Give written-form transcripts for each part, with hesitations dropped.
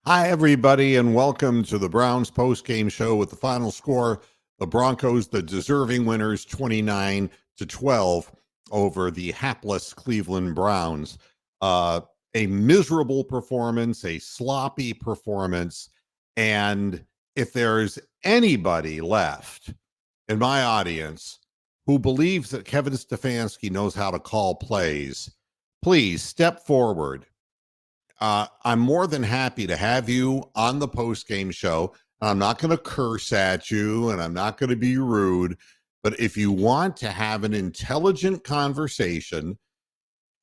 Hi, everybody, and welcome to the Browns postgame show with the final score. The Broncos, the deserving winners, 29-12 over the hapless Cleveland Browns. A miserable performance, a sloppy performance. And if there's anybody left in my audience who believes that Kevin Stefanski knows how to call plays, please step forward. I'm more than happy to have you on the post-game show. I'm not going to curse at you and I'm not going to be rude, but if you want to have an intelligent conversation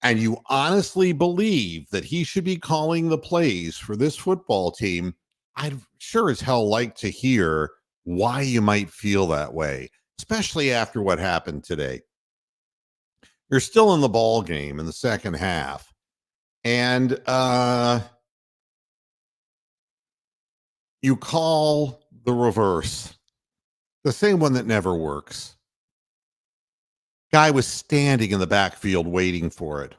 and you honestly believe that he should be calling the plays for this football team, I'd sure as hell like to hear why you might feel that way, especially after what happened today. You're still in the ball game in the second half. And you call the reverse, the same one that never works. Guy was standing in the backfield waiting for it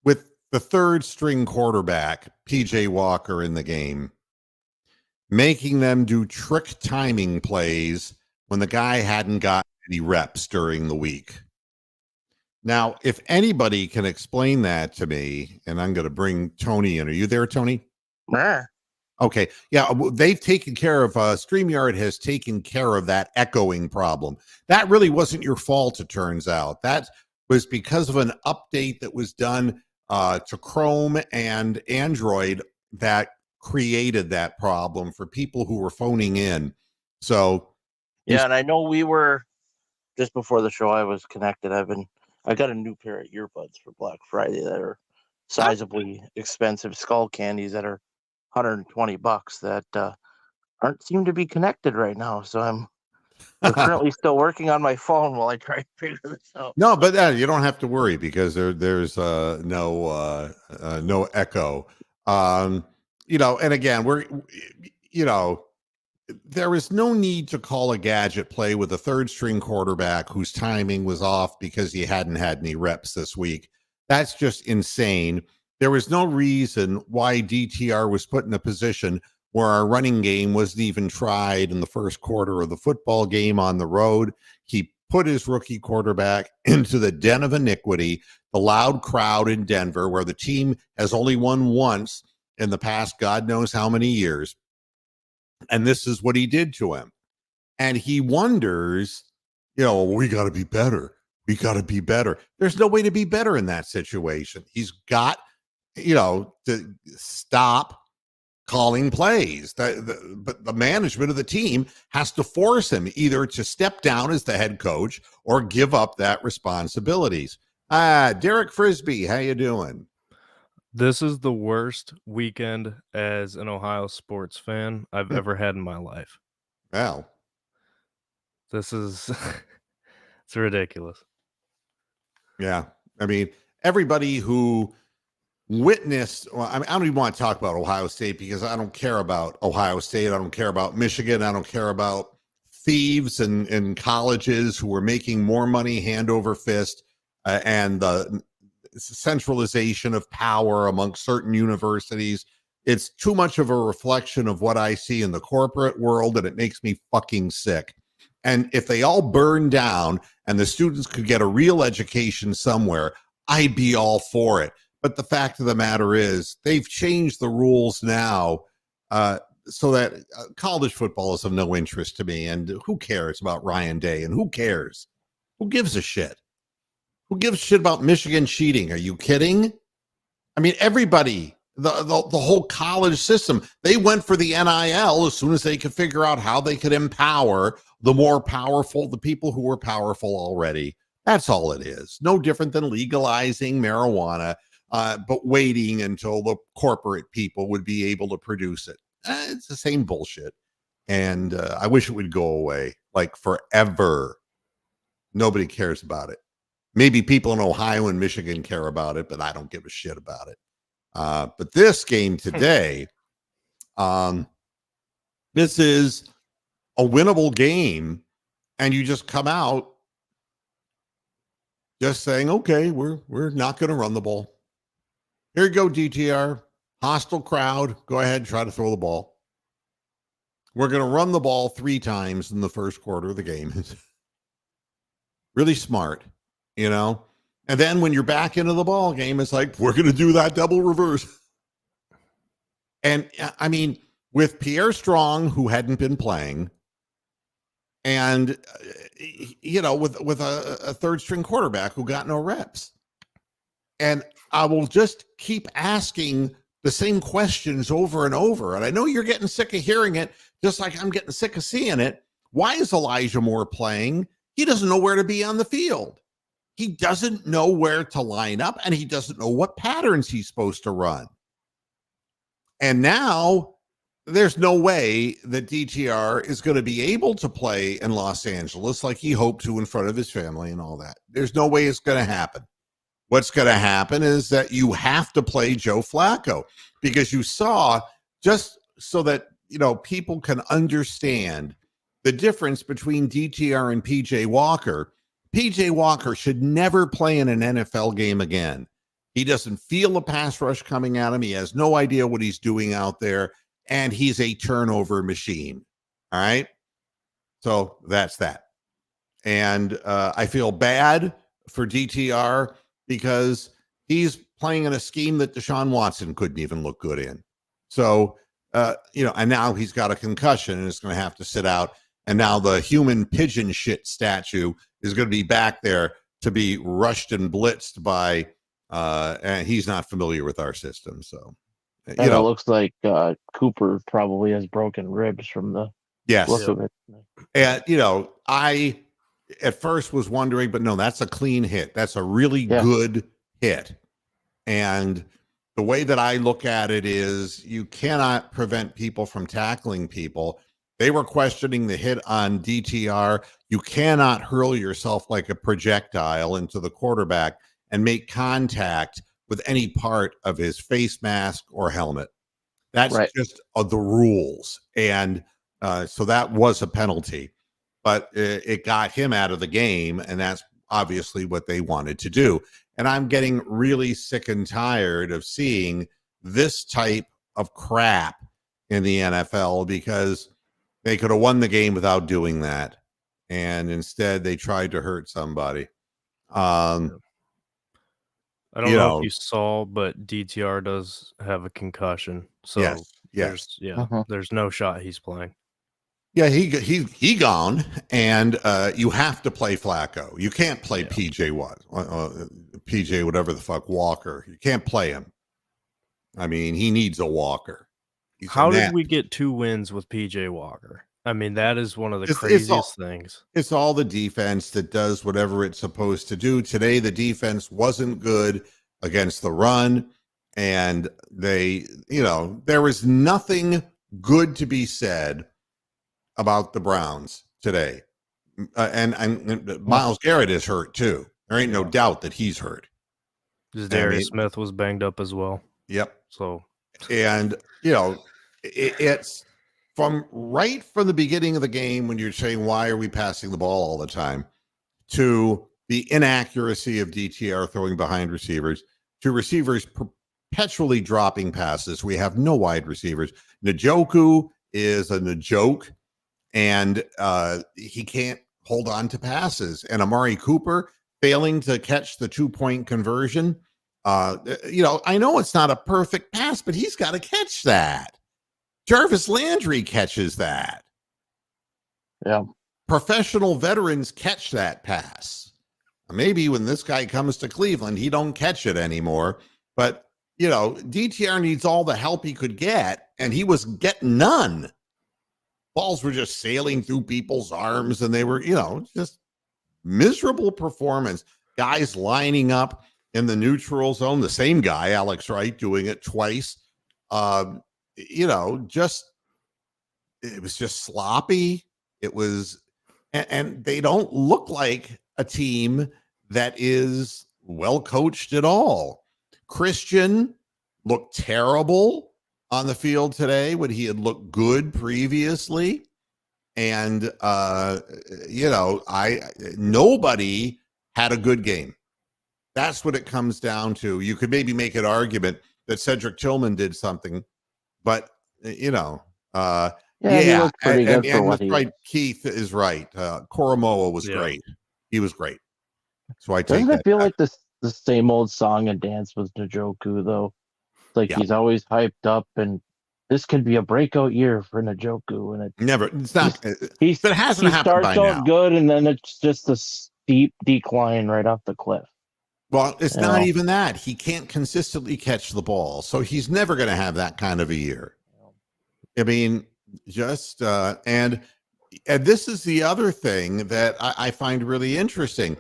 with the third string quarterback, PJ Walker, in the game, making them do trick timing plays when the guy hadn't got any reps during the week. Now, if anybody can explain that to me, and I'm going to bring Tony in. Are you there, Tony? Yeah. Okay. Yeah, they've taken care of, StreamYard has taken care of that echoing problem. That really wasn't your fault, it turns out. That was because of an update that was done to Chrome and Android that created that problem for people who were phoning in. So, Yeah, and I know we were just before the show. I was connected. I got a new pair of earbuds for Black Friday that are sizably expensive skull candies that are $120 that aren't seem to be connected right now. So we're currently still working on my phone while I try to figure this out. No, but you don't have to worry because there's no echo. And again, there is no need to call a gadget play with a third string quarterback whose timing was off because he hadn't had any reps this week. That's just insane. There was no reason why DTR was put in a position where our running game wasn't even tried in the first quarter of the football game on the road. He put his rookie quarterback into the den of iniquity, the loud crowd in Denver, where the team has only won once in the past God knows how many years. And this is what he did to him. And he wonders, we got to be better. We got to be better. There's no way to be better in that situation. He's got, to stop calling plays. But the management of the team has to force him either to step down as the head coach or give up that responsibilities. Derek Frisbee, how you doing? This is the worst weekend as an Ohio sports fan I've ever had in my life. Well, this is it's ridiculous. Yeah. I mean, everybody who witnessed, I don't even want to talk about Ohio State because I don't care about Ohio State. I don't care about Michigan. I don't care about thieves in colleges who are making more money hand over fist and the centralization of power amongst certain universities. It's too much of a reflection of what I see in the corporate world, and it makes me fucking sick. And if they all burn down and the students could get a real education somewhere, I'd be all for it. But the fact of the matter is, they've changed the rules now so that college football is of no interest to me. And who cares about Ryan Day? And who cares? Who gives a shit? Who gives a shit about Michigan cheating? Are you kidding? I mean, everybody, the whole college system, they went for the NIL as soon as they could figure out how they could empower the more powerful, the people who were powerful already. That's all it is. No different than legalizing marijuana, but waiting until the corporate people would be able to produce it. It's the same bullshit. And I wish it would go away, like forever. Nobody cares about it. Maybe people in Ohio and Michigan care about it, but I don't give a shit about it. But this game today, this is a winnable game, and you just come out just saying, okay, we're not going to run the ball. Here you go, DTR. hostile crowd, go ahead, try to throw the ball. We're going to run the ball 3 times in the first quarter of the game. Really smart, you know? And then when you're back into the ball game, it's like, we're going to do that double reverse. And I mean, with Pierre Strong, who hadn't been playing, and, you know, with a third string quarterback who got no reps. And I will just keep asking the same questions over and over. And I know you're getting sick of hearing it, just like I'm getting sick of seeing it. Why is Elijah Moore playing? He doesn't know where to be on the field. He doesn't know where to line up, and he doesn't know what patterns he's supposed to run. And now there's no way that DTR is going to be able to play in Los Angeles like he hoped to in front of his family and all that. There's no way it's going to happen. What's going to happen is that you have to play Joe Flacco, because you saw, just so that, you know, people can understand the difference between DTR and PJ Walker. PJ Walker should never play in an NFL game again. He doesn't feel a pass rush coming at him. He has no idea what he's doing out there, and he's a turnover machine. All right. So that's that. And I feel bad for DTR, because he's playing in a scheme that Deshaun Watson couldn't even look good in. So, you know, and now he's got a concussion and is going to have to sit out. And now the human pigeon shit statue is going to be back there to be rushed and blitzed by, and he's not familiar with our system. So, and it looks like Cooper probably has broken ribs from the look of it. And, you know, I at first was wondering, but no, that's a clean hit. That's a really good hit. And the way that I look at it is, you cannot prevent people from tackling people. They were questioning the hit on DTR. You cannot hurl yourself like a projectile into the quarterback and make contact with any part of his face mask or helmet. That's just the rules. And so that was a penalty. But it got him out of the game, and that's obviously what they wanted to do. And I'm getting really sick and tired of seeing this type of crap in the NFL, because they could have won the game without doing that. And instead, they tried to hurt somebody. I don't know if you saw, but DTR does have a concussion. So there's no shot he's playing. Yeah, he gone, and you have to play Flacco. You can't play PJ whatever the fuck Walker. You can't play him. I mean, he needs a Walker. How did we get 2 wins with PJ Walker? I mean, that is one of the craziest things. It's all the defense that does whatever it's supposed to do. Today, the defense wasn't good against the run, and they, you know, there was nothing good to be said about the Browns today. And Myles Garrett is hurt too. There ain't no doubt that he's hurt. Darius Smith was banged up as well. Yep. So, and you know, it's from the beginning of the game, when you're saying, why are we passing the ball all the time, to the inaccuracy of DTR throwing behind receivers, to receivers perpetually dropping passes. We have no wide receivers. Njoku is a joke. And he can't hold on to passes. And Amari Cooper failing to catch the 2-point conversion. You know, I know it's not a perfect pass, but he's got to catch that. Jarvis Landry catches that. Yeah. Professional veterans catch that pass. Maybe when this guy comes to Cleveland, he don't catch it anymore. But, you know, DTR needs all the help he could get, and he was getting none. Balls were just sailing through people's arms, and they were, you know, just miserable performance. Guys lining up in the neutral zone, the same guy, Alex Wright, doing it twice. You know, it was just sloppy. It was, and they don't look like a team that is well coached at all. Christian looked terrible on the field today when he had looked good previously. And, you know, nobody had a good game. That's what it comes down to. You could maybe make an argument that Cedric Tillman did something, but he looked pretty good for what he was. Keith is right. Koromoa was great. He was great. So I take Doesn't that it feel back. like the same old song and dance with Njoku though? Like he's always hyped up, and this could be a breakout year for Njoku, and it's not. He hasn't happened starts by out now. good, and then it's just a steep decline right off the cliff. Well, it's not even that. He can't consistently catch the ball, so he's never going to have that kind of a year. I mean, just and this is the other thing that I find really interesting.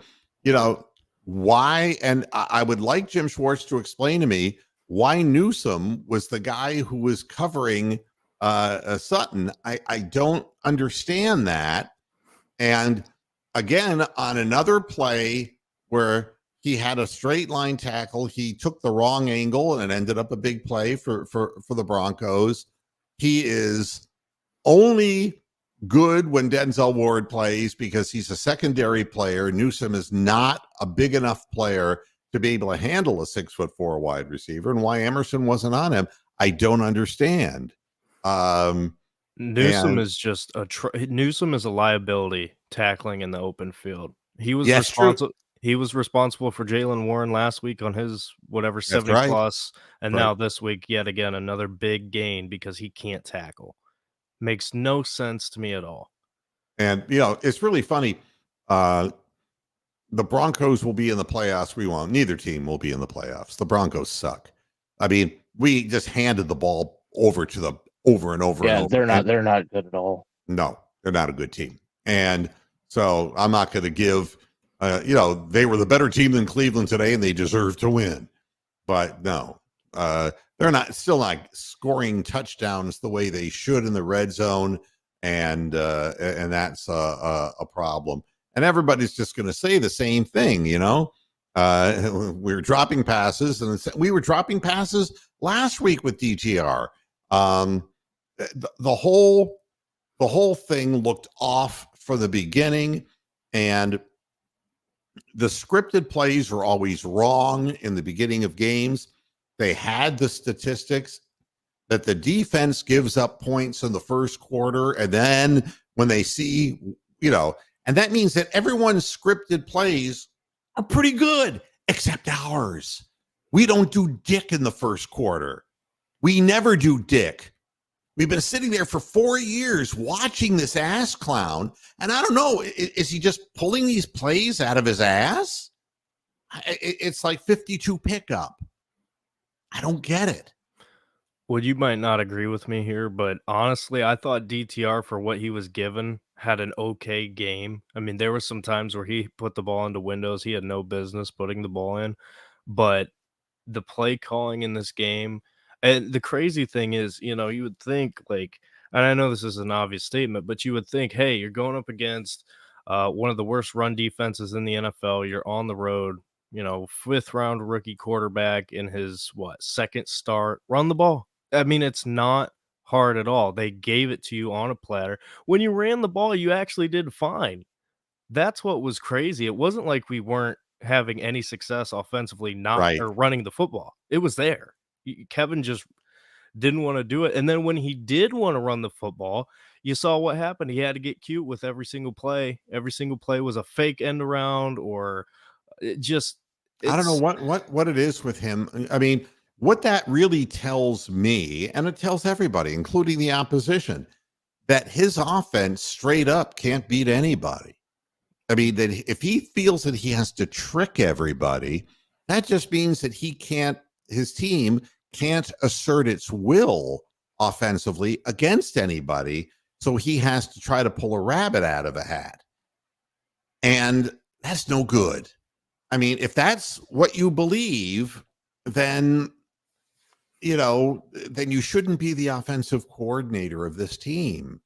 Why? And I would like Jim Schwartz to explain to me why Newsome was the guy who was covering Sutton. I don't understand that. And again, on another play where he had a straight line tackle, he took the wrong angle and it ended up a big play for the Broncos. He is only good when Denzel Ward plays because he's a secondary player. Newsome is not a big enough player to be able to handle a 6'4" wide receiver, and why Emerson wasn't on him, I don't understand. Newsome is just Newsome is a liability tackling in the open field. He was responsible. He was responsible for Jaylen Warren last week on his 70 plus, and now this week yet again another big gain because he can't tackle. Makes no sense to me at all. And it's really funny. The Broncos will be in the playoffs. We won't. Neither team will be in the playoffs. The Broncos suck. I mean, we just handed the ball over to them over and over. Yeah, and over. They're not good at all. No, they're not a good team. And so I'm not going to give. They were the better team than Cleveland today, and they deserve to win. But no, they're still not scoring touchdowns the way they should in the red zone, and that's a problem. And everybody's just going to say the same thing, we're dropping passes, and we were dropping passes last week with DTR. The whole thing looked off from the beginning, and the scripted plays are always wrong in the beginning of games. They had the statistics that the defense gives up points in the first quarter, and then when they see, and that means that everyone's scripted plays are pretty good, except ours. We don't do dick in the first quarter. We never do dick. We've been sitting there for 4 years watching this ass clown, and I don't know, is he just pulling these plays out of his ass? It's like 52 pickup. I don't get it. Well, you might not agree with me here, but honestly, I thought DTR, for what he was given, had an okay game. I mean, there were some times where he put the ball into windows he had no business putting the ball in, but the play calling in this game, and the crazy thing is, you would think, like, and I know this is an obvious statement, but you would think, hey, you're going up against one of the worst run defenses in the NFL. You're on the road, 5th round rookie quarterback in his second start. Run the ball. I mean, it's not hard at all. They gave it to you on a platter. When you ran the ball, you actually did fine. That's what was crazy. It wasn't like we weren't having any success offensively, or running the football. It was there. Kevin just didn't want to do it. And then when he did want to run the football, you saw what happened. He had to get cute with every single play. Every single play was a fake end around, or I don't know what it is with him. I mean, what that really tells me, and it tells everybody, including the opposition, that his offense straight up can't beat anybody. I mean, that if he feels that he has to trick everybody, that just means that his team can't assert its will offensively against anybody. So he has to try to pull a rabbit out of a hat. And that's no good. I mean, if that's what you believe, then then you shouldn't be the offensive coordinator of this team.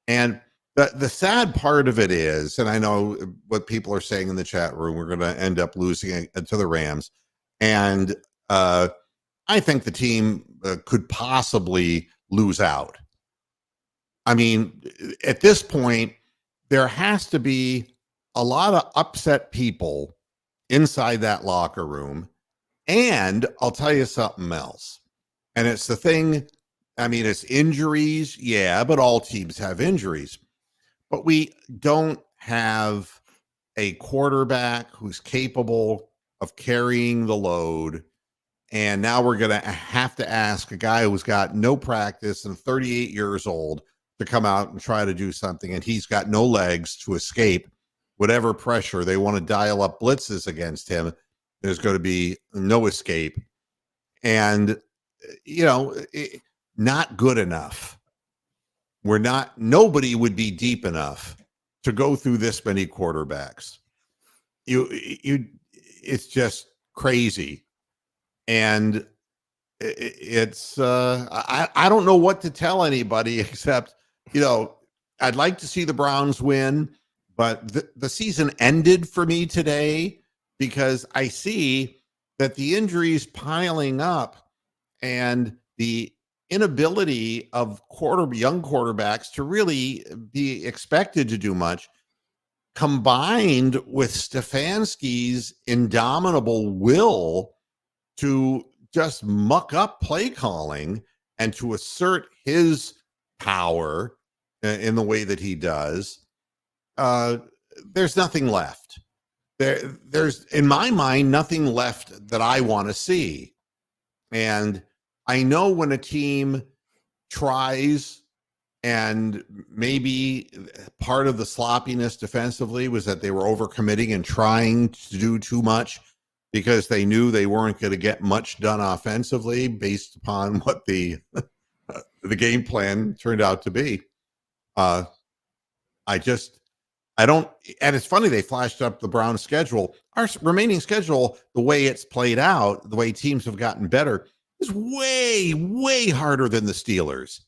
And the sad part of it is, and I know what people are saying in the chat room, we're going to end up losing to the Rams. And I think the team could possibly lose out. I mean, at this point, there has to be a lot of upset people inside that locker room. And I'll tell you something else. And it's the thing, I mean, it's injuries, yeah, but all teams have injuries. But we don't have a quarterback who's capable of carrying the load. And now we're going to have to ask a guy who's got no practice and 38 years old to come out and try to do something. And he's got no legs to escape whatever pressure they want to dial up blitzes against him. There's going to be no escape. And, not good enough. Nobody would be deep enough to go through this many quarterbacks. It's just crazy. And it's I don't know what to tell anybody except, I'd like to see the Browns win, but the season ended for me today because I see that the injuries piling up and the inability of young quarterbacks to really be expected to do much, combined with Stefanski's indomitable will to just muck up play calling and to assert his power in the way that he does, there's nothing left. There's, in my mind, nothing left that I want to see. And I know when a team tries, and maybe part of the sloppiness defensively was that they were overcommitting and trying to do too much because they knew they weren't going to get much done offensively based upon what the game plan turned out to be. I don't, and it's funny, they flashed up the Browns schedule. Our remaining schedule, the way it's played out, the way teams have gotten better, is way, way harder than the Steelers.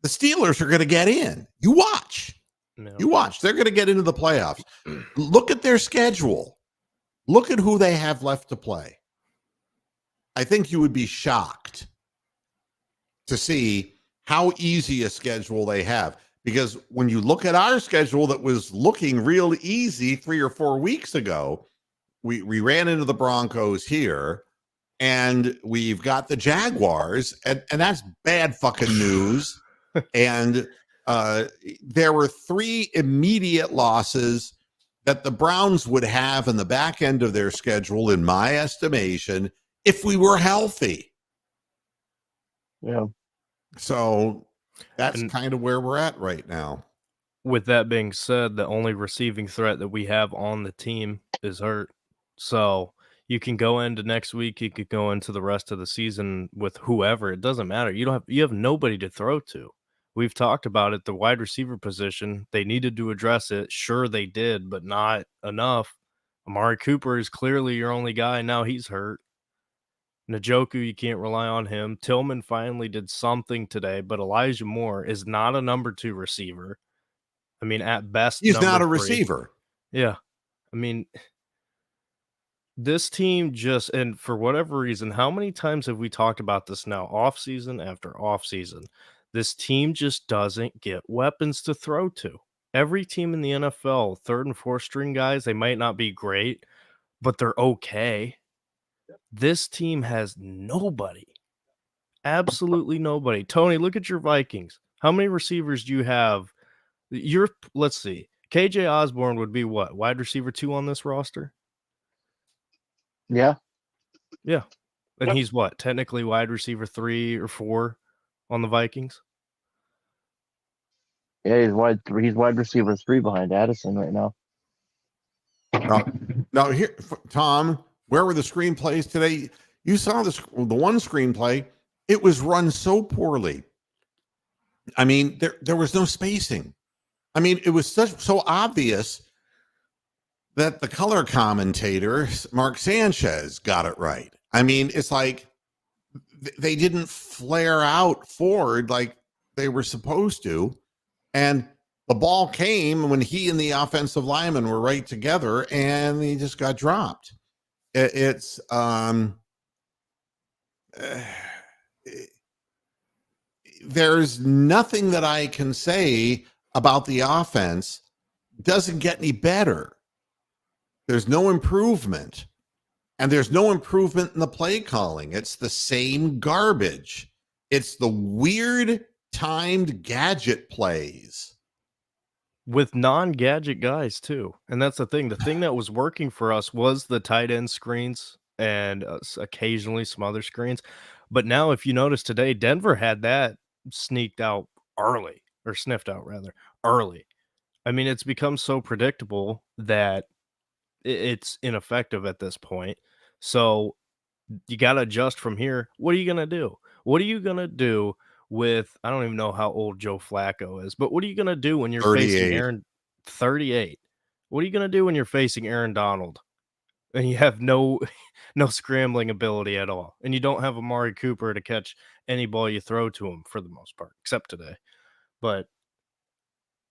The Steelers are going to get in. You watch. No. You watch. They're going to get into the playoffs. Look at their schedule. Look at who they have left to play. I think you would be shocked to see how easy a schedule they have. Because when you look at our schedule that was looking real easy 3 or 4 weeks ago, we ran into the Broncos here, and we've got the Jaguars, and that's bad fucking news. And there were 3 immediate losses that the Browns would have in the back end of their schedule, in my estimation, if we were healthy. Yeah. So that's kind of where we're at right now. With that being said, the only receiving threat that we have on the team is hurt. So you can go into next week, you could go into the rest of the season with whoever. It doesn't matter. You have nobody to throw to. We've talked about it, the wide receiver position. They needed to address it. Sure, they did, but not enough. Amari Cooper is clearly your only guy. Now he's hurt. Njoku, you can't rely on him. Tillman finally did something today, but Elijah Moore is not a number 2 receiver. I mean, at best, he's not a 3. receiver. Yeah. I mean, this team just, and for whatever reason, how many times have we talked about this now, off season after off season? This team just doesn't get weapons to throw to. Every team in the NFL, 3rd and 4th string guys, they might not be great, but they're okay. This team has nobody. Absolutely nobody. Tony, look at your Vikings. How many receivers do you have? Let's see. KJ Osborne would be what? Wide receiver 2 on this roster? Yeah. Yeah. And Yep. he's what? Technically wide receiver 3 or 4 on the Vikings? Yeah, he's wide receiver 3 behind Addison right now. Now here, Tom, where were the screenplays today? You saw the one screenplay. It was run so poorly. I mean, there was no spacing. I mean, it was so obvious that the color commentator, Mark Sanchez, got it right. I mean, it's like they didn't flare out forward like they were supposed to. And the ball came when he and the offensive lineman were right together, and he just got dropped. There's nothing that I can say about the offense. Doesn't get any better. There's no improvement. and there's no improvement in the play calling. It's the same garbage. It's the weird timed gadget plays. With non-gadget guys too, and that's the thing. The thing that was working for us was the tight end screens and occasionally some other screens. But now, if you notice today, Denver had that sneaked out early, or sniffed out rather early. I mean, it's become so predictable that it's ineffective at this point. So you got to adjust from here. What are you going to do? What are you going to do with, I don't even know how old Joe Flacco is, but what are you going to do when you're facing 38. Aaron 38? What are you going to do when you're facing Aaron Donald and you have no no scrambling ability at all, and you don't have Amari Cooper to catch any ball you throw to him for the most part, except today? But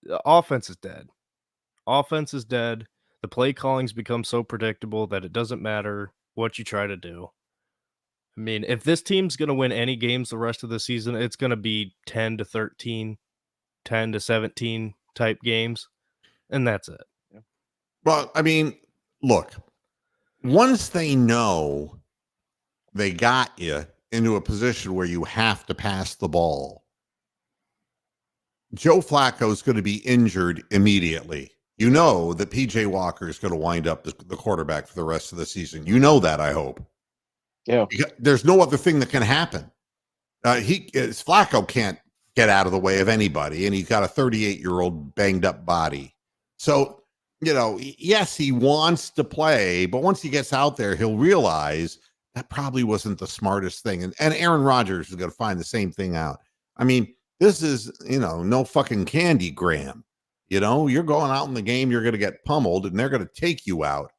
the offense is dead. Offense is dead. The play calling's become so predictable that it doesn't matter what you try to do. I mean, if this team's going to win any games the rest of the season, it's going to be 10 to 13, 10 to 17 type games, and that's it. Well, I mean, look, once they know they got you into a position where you have to pass the ball, Joe Flacco is going to be injured immediately. You know that PJ Walker is going to wind up the quarterback for the rest of the season. You know that, I hope. Yeah. There's no other thing that can happen. Flacco can't get out of the way of anybody, and he's got a 38-year-old banged up body. So, yes, he wants to play, but once he gets out there, he'll realize that probably wasn't the smartest thing. And Aaron Rodgers is going to find the same thing out. I mean, this is, no fucking candy, Graham. You're going out in the game, you're going to get pummeled, and they're going to take you out.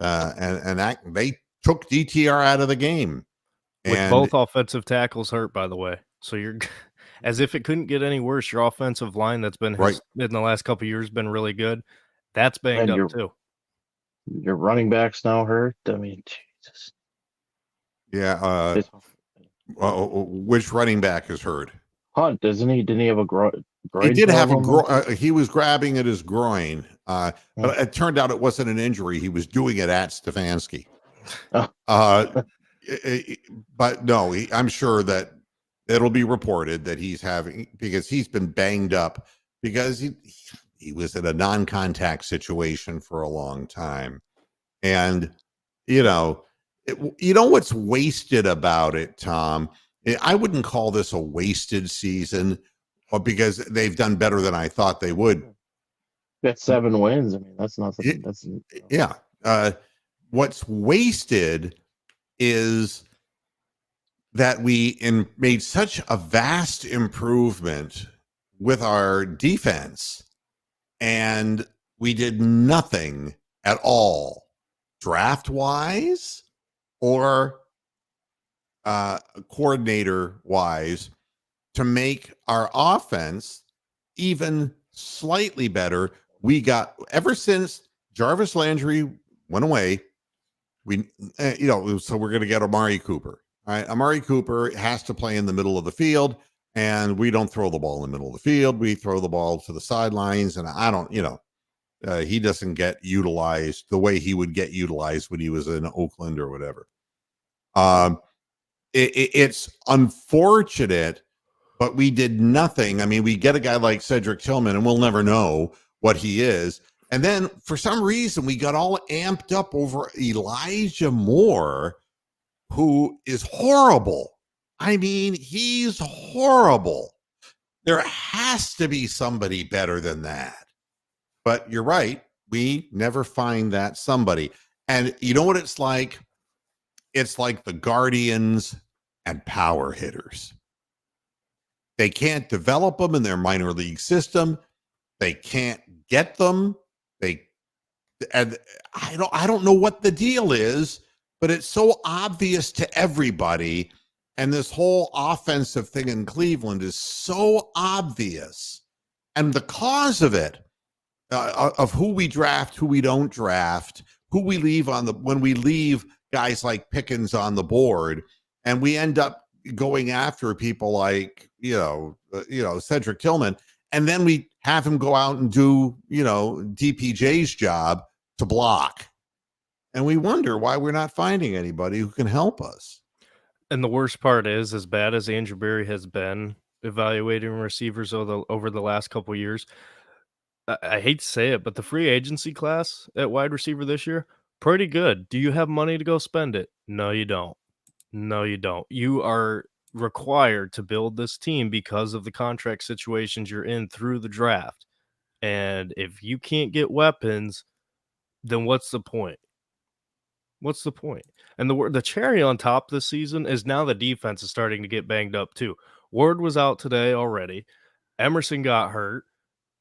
They took DTR out of the game. With both offensive tackles hurt, by the way. So you're as if it couldn't get any worse. Your offensive line that's been right in the last couple of years been really good. That's banged up too. Your running back's now hurt. I mean, Jesus. Yeah. Which running back is hurt? Hunt, doesn't he? Didn't he have a groin? He did have a groin. He was grabbing at his groin. But it turned out it wasn't an injury. He was doing it at Stefanski. But no, I'm sure that it'll be reported that he's having, because he's been banged up because he was in a non-contact situation for a long time. And, what's wasted about it, Tom? I wouldn't call this a wasted season, because they've done better than I thought they would. Got 7 wins. I mean, that's nothing. Yeah. What's wasted is that we made such a vast improvement with our defense, and we did nothing at all draft-wise or coordinator-wise to make our offense even slightly better. We got, ever since Jarvis Landry went away, so we're going to get Amari Cooper. All right. Amari Cooper has to play in the middle of the field, and we don't throw the ball in the middle of the field. We throw the ball to the sidelines, and I don't, he doesn't get utilized the way he would get utilized when he was in Oakland or whatever. It's unfortunate, but we did nothing. I mean, we get a guy like Cedric Tillman, and we'll never know what he is. And then for some reason, we got all amped up over Elijah Moore, who is horrible. I mean, he's horrible. There has to be somebody better than that. But you're right. We never find that somebody. And you know what it's like? It's like the Guardians and power hitters. They can't develop them in their minor league system. They can't get them. And I don't know what the deal is, but it's so obvious to everybody. And this whole offensive thing in Cleveland is so obvious. And the cause of it, of who we draft, who we don't draft, who we leave when we leave guys like Pickens on the board, and we end up going after people like, Cedric Tillman, and then we have him go out and do, DPJ's job to block. And we wonder why we're not finding anybody who can help us. And the worst part is, as bad as Andrew Berry has been evaluating receivers over the last couple of years, I hate to say it, but the free agency class at wide receiver this year, pretty good. Do you have money to go spend it? No, you don't. No, you don't. You are required to build this team because of the contract situations you're in through the draft. And if you can't get weapons, then what's the point? What's the point? And the cherry on top this season is now the defense is starting to get banged up too. Ward was out today already. Emerson got hurt.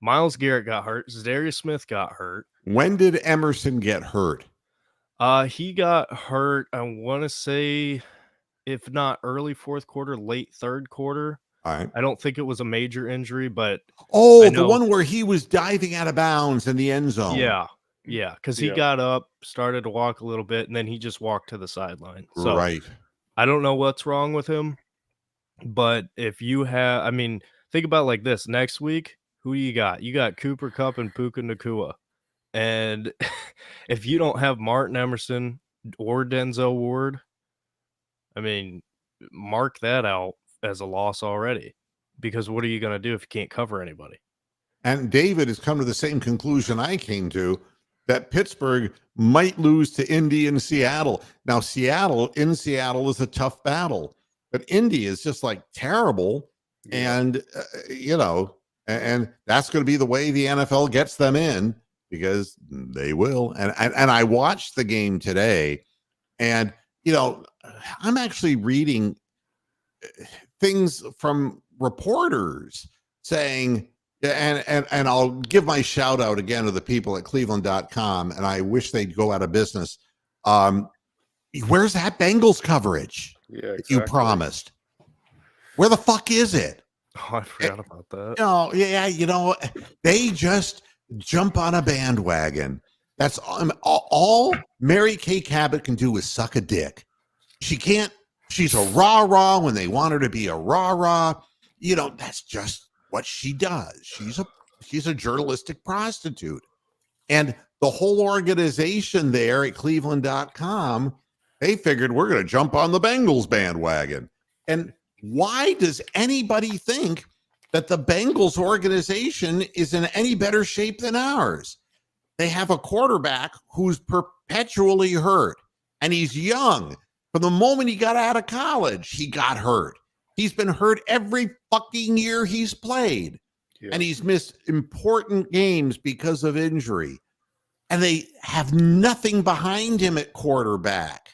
Myles Garrett got hurt. Zadarius Smith got hurt. When did Emerson get hurt? He got hurt, I want to say, if not early fourth quarter, late third quarter. All right. I don't think it was a major injury, but the one where he was diving out of bounds in the end zone. Yeah, because he got up, started to walk a little bit, and then he just walked to the sideline. So right. I don't know what's wrong with him, but if you have, I mean, think about it like this. Next week, who do you got? You got Cooper Kupp and Puka Nacua. And if you don't have Martin Emerson or Denzel Ward, I mean, mark that out as a loss already. Because what are you going to do if you can't cover anybody? And David has come to the same conclusion I came to, that Pittsburgh might lose to Indy and Seattle. Now, Seattle is a tough battle, but Indy is just like terrible. Yeah. And, and that's going to be the way the NFL gets them in, because they will. And I watched the game today, and, I'm actually reading things from reporters saying, and I'll give my shout out again to the people at Cleveland.com, and I wish they'd go out of business. Where's that Bengals coverage you promised? Where the fuck is it? Oh, I forgot about that. They just jump on a bandwagon. That's all Mary Kay Cabot can do is suck a dick. She's a rah-rah when they want her to be a rah-rah. That's just what she does. She's a journalistic prostitute. And the whole organization there at Cleveland.com, they figured we're going to jump on the Bengals bandwagon. And why does anybody think that the Bengals organization is in any better shape than ours? They have a quarterback who's perpetually hurt, and he's young. From the moment he got out of college, he got hurt. He's been hurt every fucking year he's played, and he's missed important games because of injury. And they have nothing behind him at quarterback.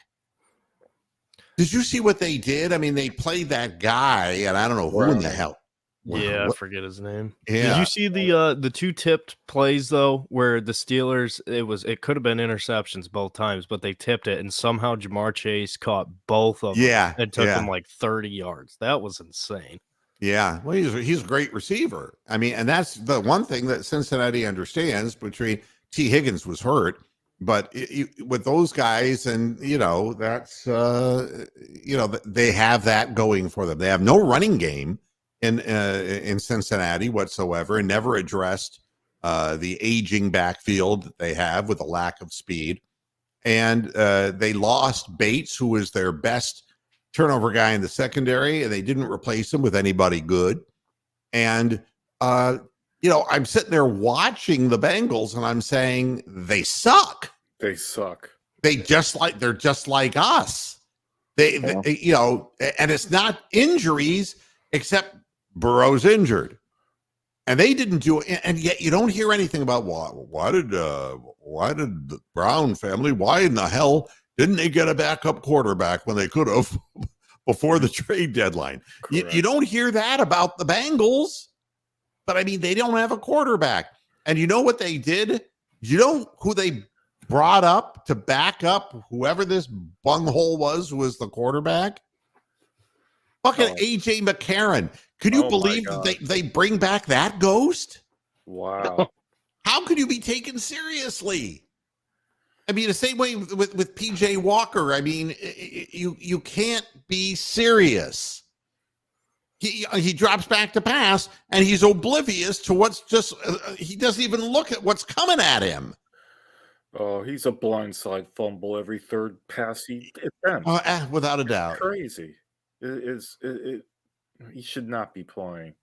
Did you see what they did? I mean, they played that guy, and I don't know who in the hell. Yeah, I forget his name. Yeah. Did you see the two tipped plays though, where the Steelers, it could have been interceptions both times, but they tipped it, and somehow Jamar Chase caught both of them and took them like 30 yards. That was insane. Yeah, well, he's a great receiver. I mean, and that's the one thing that Cincinnati understands. Between T. Higgins was hurt, but with those guys, and that's they have that going for them. They have no running game in Cincinnati whatsoever, and never addressed the aging backfield that they have with a lack of speed. And they lost Bates, who was their best turnover guy in the secondary, and they didn't replace him with anybody good. And I'm sitting there watching the Bengals, and I'm saying they suck. They suck. They're just like us. And it's not injuries, except Burrow's injured, and they didn't do it. And yet you don't hear anything about why did the Brown family? Why in the hell didn't they get a backup quarterback when they could have before the trade deadline? You don't hear that about the Bengals, but I mean, they don't have a quarterback. And you know what they did? You know who they brought up to back up whoever this bunghole was, who was the quarterback? Fucking AJ McCarron. Can you believe that they bring back that ghost? Wow. How could you be taken seriously? I mean, the same way with PJ Walker. I mean, you can't be serious. He drops back to pass, and he's oblivious to what's just. He doesn't even look at what's coming at him. Oh, he's a blindside fumble every third pass he attempts. Without a doubt. Crazy. He should not be playing.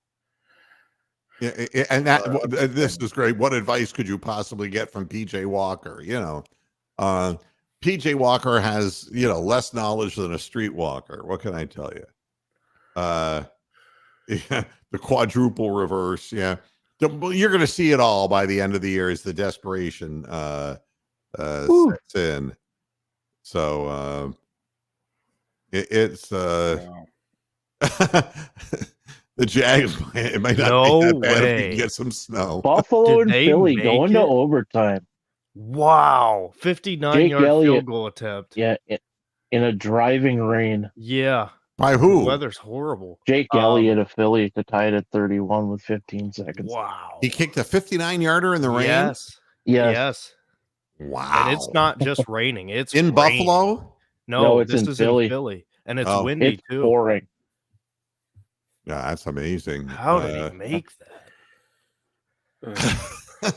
Yeah, and this is great. What advice could you possibly get from PJ Walker? PJ Walker has less knowledge than a streetwalker. What can I tell you? Yeah, the quadruple reverse. Yeah, you're going to see it all by the end of the year as the desperation sets in. So it's Wow. the Jags. It might not No be that bad if we way. can get some snow. Buffalo Did and they Philly make going to it? overtime. Wow. Jake 59-yard Elliott. field goal attempt. Yeah, in a driving rain. Yeah. By The who? weather's horrible. Jake Elliott of Philly to tie it at 31 with 15 seconds. Wow. He kicked a 59-yarder in the rain. Yes. Yes. Yes. Wow. And it's not just raining. It's in raining. Buffalo. No, it's this in is Philly. in Philly. And it's Oh. windy It's too. pouring. Yeah, that's amazing. How did he make that?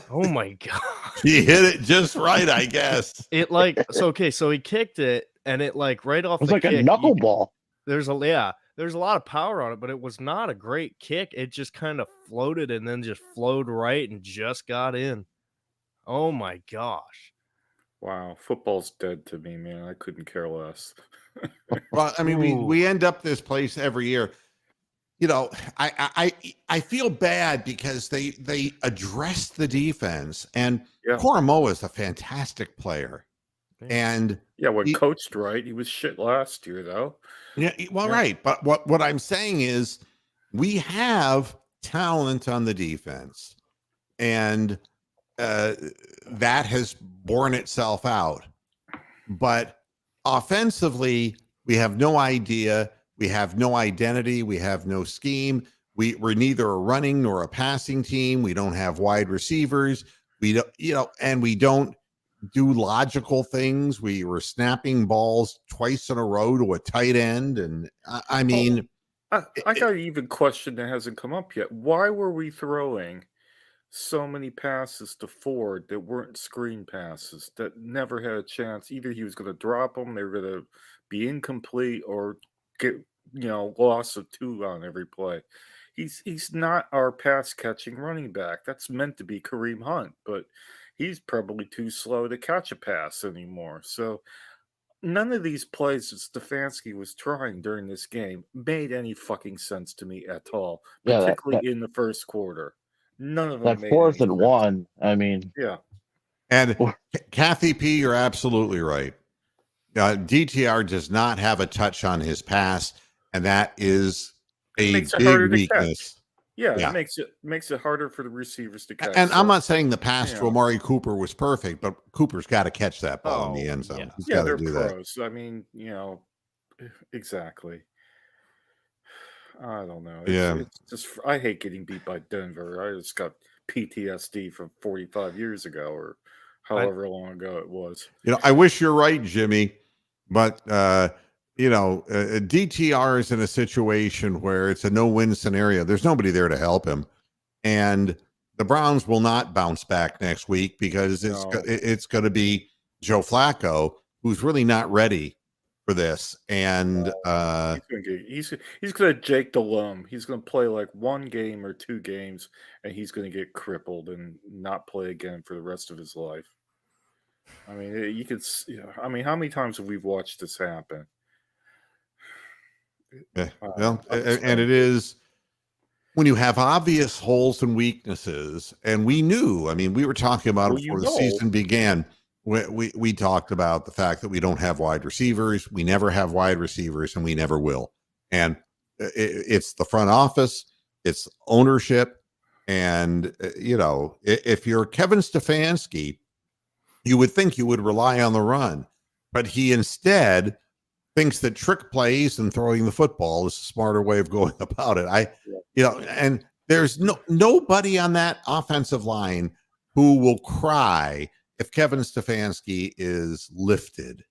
Oh my god. He hit it just right, I guess. It so he kicked it and it right off It was the like kick. a knuckleball. There's a lot of power on it, but it was not a great kick. It just kind of floated and then just flowed right and just got in. Oh my gosh. Wow, football's dead to me, man. I couldn't care less. Well, I mean, we end up this place every year. I feel bad because they addressed the defense, and Koromoa is a fantastic player. And when coached right, he was shit last year, though. Yeah, well, right. But what I'm saying is we have talent on the defense, and that has borne itself out. But offensively, we have no idea. We have no identity. We have no scheme. We're neither a running nor a passing team. We don't have wide receivers. We don't, and we don't do logical things. We were snapping balls twice in a row to a tight end. And I mean, I got an even question that hasn't come up yet. Why were we throwing so many passes to Ford that weren't screen passes, that never had a chance? Either he was going to drop them, they were going to be incomplete, or get loss of 2 on every play. He's not our pass catching running back. That's meant to be Kareem Hunt, but he's probably too slow to catch a pass anymore. So none of these plays that Stefanski was trying during this game made any fucking sense to me at all, particularly in the first quarter. None of them That made 4th any and sense. 1. I mean, yeah. And Kathy P, you're absolutely right. DTR does not have a touch on his pass, and that is a big weakness. Yeah, it makes it harder for the receivers to catch. And I'm not saying the pass to Amari Cooper was perfect, but Cooper's got to catch that ball in the end zone. Yeah, He's got to they're do pros. I mean, exactly. I don't know. It's just, I hate getting beat by Denver. I just got PTSD from 45 years ago, or however long ago it was. I wish you're right, Jimmy, but DTR is in a situation where it's a no-win scenario. There's nobody there to help him, and the Browns will not bounce back next week because it's going to be Joe Flacco, who's really not ready for this. And he's going to Jake Delhomme. He's going to play like 1 game or 2 games, and he's going to get crippled and not play again for the rest of his life. I mean, you could. I mean, how many times have we watched this happen? And it is when you have obvious holes and weaknesses, and we knew. I mean, we were talking about it before the season began. We talked about the fact that we don't have wide receivers. We never have wide receivers, and we never will. And it's the front office, it's ownership, and if you're Kevin Stefanski, you would think you would rely on the run, but he instead thinks that trick plays and throwing the football is a smarter way of going about it. And there's nobody on that offensive line who will cry if Kevin Stefanski is lifted.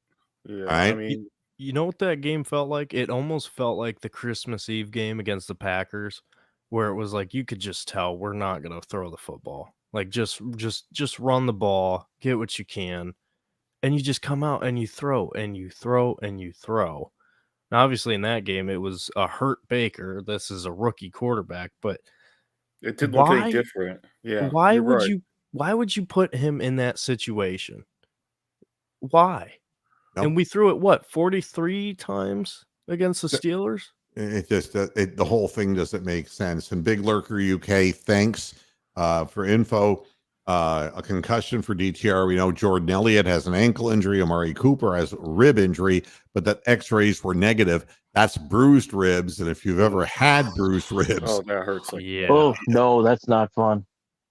Yeah, right? I mean, you know what that game felt like? It almost felt like the Christmas Eve game against the Packers, where it was like you could just tell we're not going to throw the football. Like just run the ball, get what you can, and you just come out and you throw and you throw and you throw. Now, obviously, in that game, it was a hurt Baker. This is a rookie quarterback, but It didn't look any why? different. Yeah, Why you're would right. you? Why would you put him in that situation? Why? Nope. And we threw it what 43 times against the Steelers. It just the whole thing doesn't make sense. And Big Lurker UK, thanks for info. A concussion for DTR. We know Jordan Elliott has an ankle injury. Amari Cooper has a rib injury, but that X-rays were negative. That's bruised ribs, and if you've ever had bruised ribs, Oh, that hurts like Yeah. Oh no, that's not fun.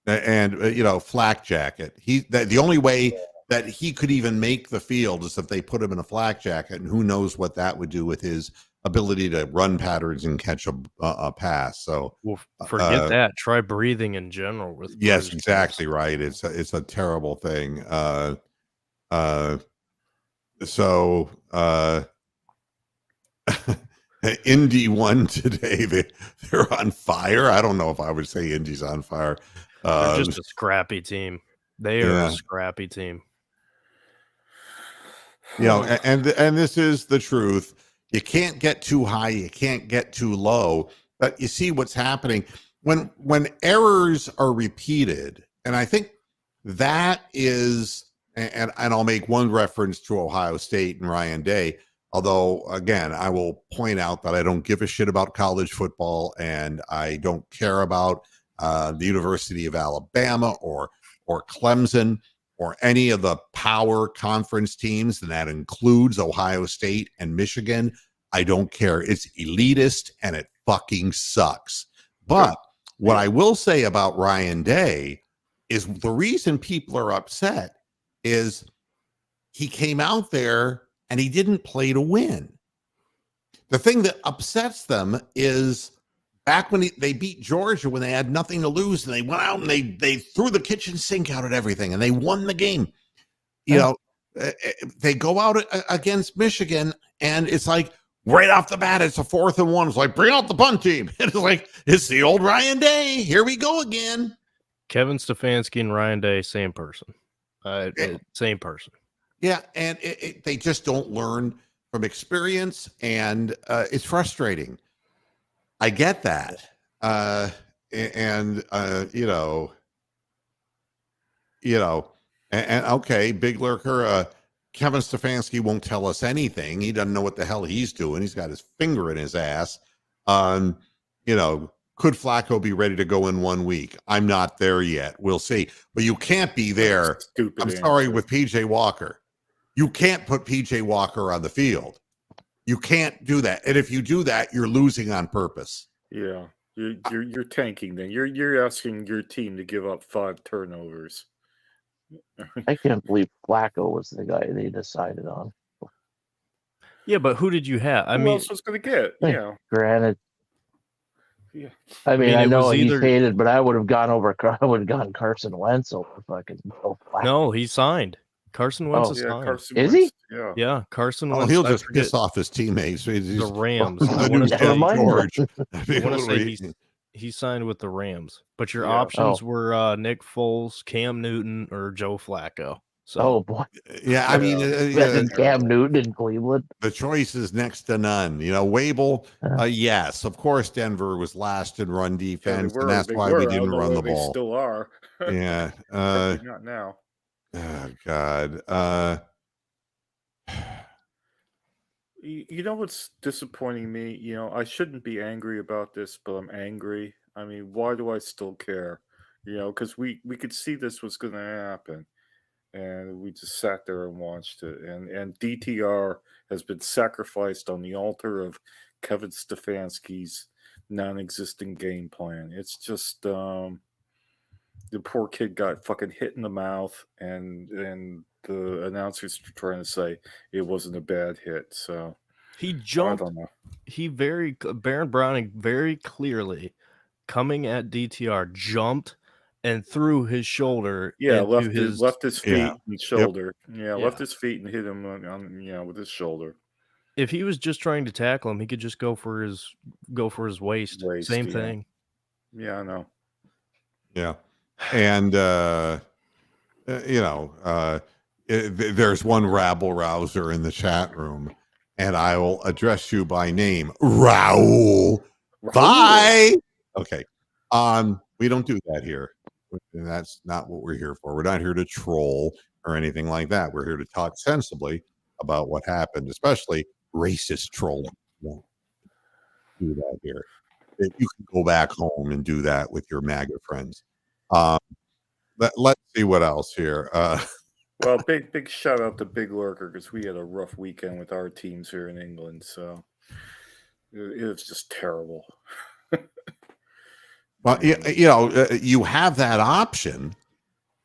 and flak jacket. The only way that he could even make the field is if they put him in a flak jacket, and who knows what that would do with his ability to run patterns and catch a pass. So Well, forget that. Try breathing in general with yes, bruised exactly ribs. right. It's a terrible thing. So Indy won today. They're on fire. I don't know if I would say Indy's on fire. They're just a scrappy team. They are yeah. a scrappy team. And this is the truth. You can't get too high, you can't get too low. But you see what's happening when errors are repeated, and I think that is, and I'll make one reference to Ohio State and Ryan Day. Although, again, I will point out that I don't give a shit about college football, and I don't care about the University of Alabama or Clemson or any of the power conference teams, and that includes Ohio State and Michigan. I don't care. It's elitist and it fucking sucks. But what I will say about Ryan Day is the reason people are upset is he came out there and he didn't play to win. The thing that upsets them is back when they beat Georgia, when they had nothing to lose, and they went out and they threw the kitchen sink out at everything and they won the game. They go out against Michigan and it's like right off the bat, it's a 4th and 1. It's like, bring out the punt team. It's like, it's the old Ryan Day. Here we go again. Kevin Stefanski and Ryan Day, same person. Same person. Yeah, and they just don't learn from experience, and it's frustrating. I get that. And okay, Big Lurker, Kevin Stefanski won't tell us anything. He doesn't know what the hell he's doing. He's got his finger in his ass. Could Flacco be ready to go in 1 week? I'm not there yet. We'll see. But you can't be there. Stupid I'm answer. sorry, with PJ Walker. You can't put PJ Walker on the field. You can't do that. And if you do that, you're losing on purpose. Yeah, you're tanking. Then you're asking your team to give up 5 turnovers. I can't believe Flacco was the guy they decided on. Yeah, but who did you have? I Who mean, else was going to get? Hey, Yeah, Granted, yeah. I mean, mean, I it know was he's either- hated, but I would have gone Carson Wentz over fucking Bill Flacco. no, he signed. Carson Wentz is Yeah, signed. Carson Is Wentz, he? Yeah. Yeah, Carson Oh, Wentz. he'll I just forget piss off his teammates. the Rams. Oh, I The want new to never say mind. George. I want to say he signed with the Rams, but your Yeah. options Oh. were Nick Foles, Cam Newton, or Joe Flacco. So Oh boy, Yeah, I mean, better than Cam Newton in Cleveland. the choice is next to none. Wable, Uh. yes, of course, Denver was last in run Yeah, they defense, were. and that's They why were. we I don't didn't know run the whether they ball. still are. Yeah. Probably not now. Oh, God. You know what's disappointing me? I shouldn't be angry about this, but I'm angry. I mean, why do I still care? Because we could see this was going to happen, and we just sat there and watched it. And DTR has been sacrificed on the altar of Kevin Stefanski's non-existent game plan. It's just the poor kid got fucking hit in the mouth, and the announcers were trying to say it wasn't a bad hit. So he I jumped. don't know. Baron Browning very clearly coming at DTR jumped and threw his shoulder. Yeah, into left his feet Yeah. and shoulder. Yeah, Yeah. left his feet and hit him on with his shoulder. If he was just trying to tackle him, he could just go for his waist. Waist, Same yeah. thing. Yeah, I know. Yeah. And there's one rabble rouser in the chat room, and I will address you by name, Raul. Bye. Okay. We don't do that here. And that's not what we're here for. We're not here to troll or anything like that. We're here to talk sensibly about what happened, especially racist trolling. We won't do that here. You can go back home and do that with your MAGA friends. Let's see what else here. Well, big shout out to Big Lurker, because we had a rough weekend with our teams here in England, so it was just terrible. Well, you have that option